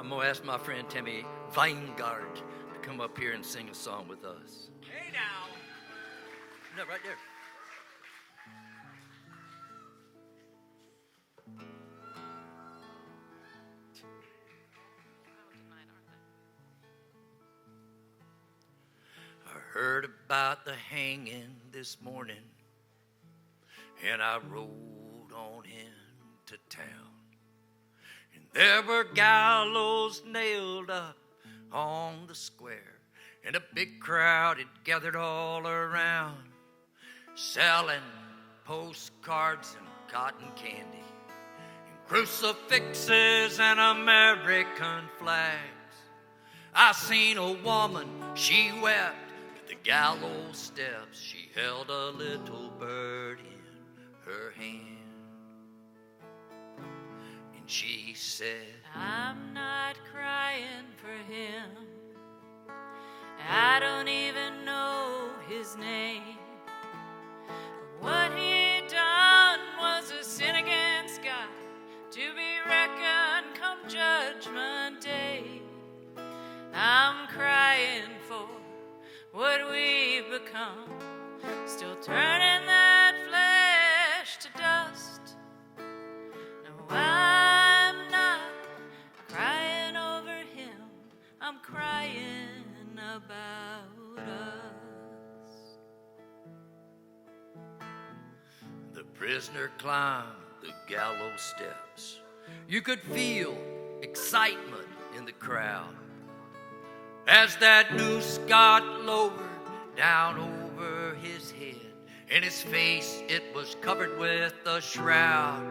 I'm going to ask my friend Tami Wingard to come up here and sing a song with us. Hey now. No, right there. I heard about the hanging this morning, and I rode on into town. And there were gallows nailed up on the square, and a big crowd had gathered all around, selling postcards and cotton candy, and crucifixes and American flags. I seen a woman, she wept at the gallows steps. She held a little bird in her hand. And she said, I'm not crying for him. I don't even know his name. What he done was a sin against God, to be reckoned come judgment day. I'm crying for what we've become, still turning that flesh to dust. No, I'm not crying over him, I'm crying about us. the prisoner climbed the gallows steps. You could feel excitement in the crowd as that noose got lowered down over his head, and his face, it was covered with a shroud.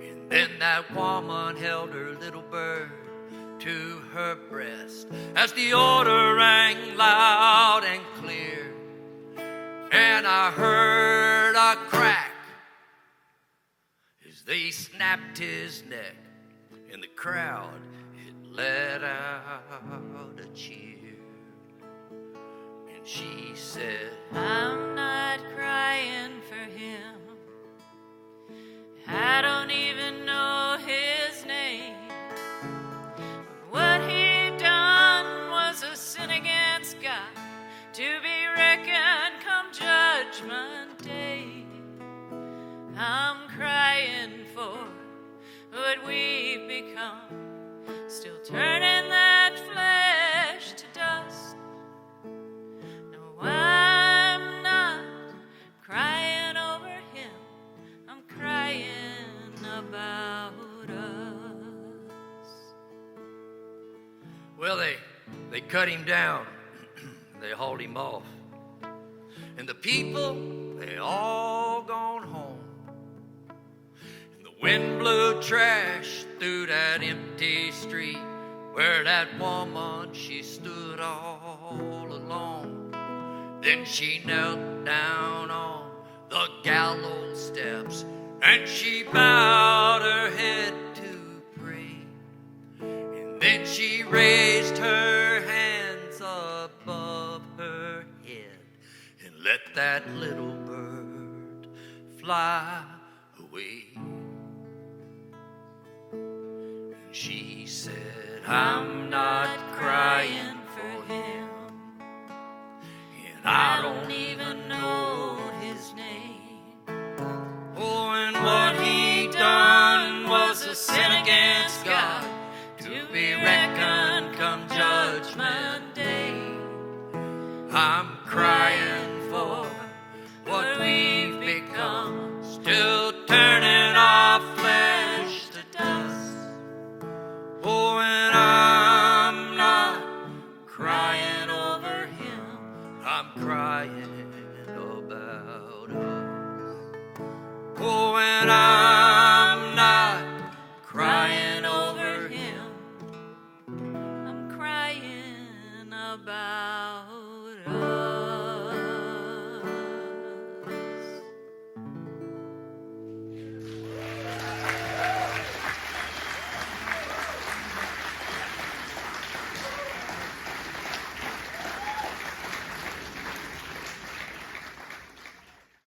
And then that woman held her little bird to her breast as the order rang loud and clear. And I heard a crack as they snapped his neck, and the crowd, it let out a cheer. And she said, I'm not crying for him. I don't even know his name. What he done was a sin against God, to be reckoned come judgment day. I'm crying for what we've become, still turning that flesh to dust. No, I'm not crying over him, I'm crying about us. well, they cut him down. They hauled him off. And the people, they all gone home. And the wind blew trash through that empty street where that woman, she stood all alone. Then she knelt down on the gallows steps, and she bowed her head to pray. And then she raised her hands above her head and let that little bird fly away. And she said, I'm not crying for him, and I don't even know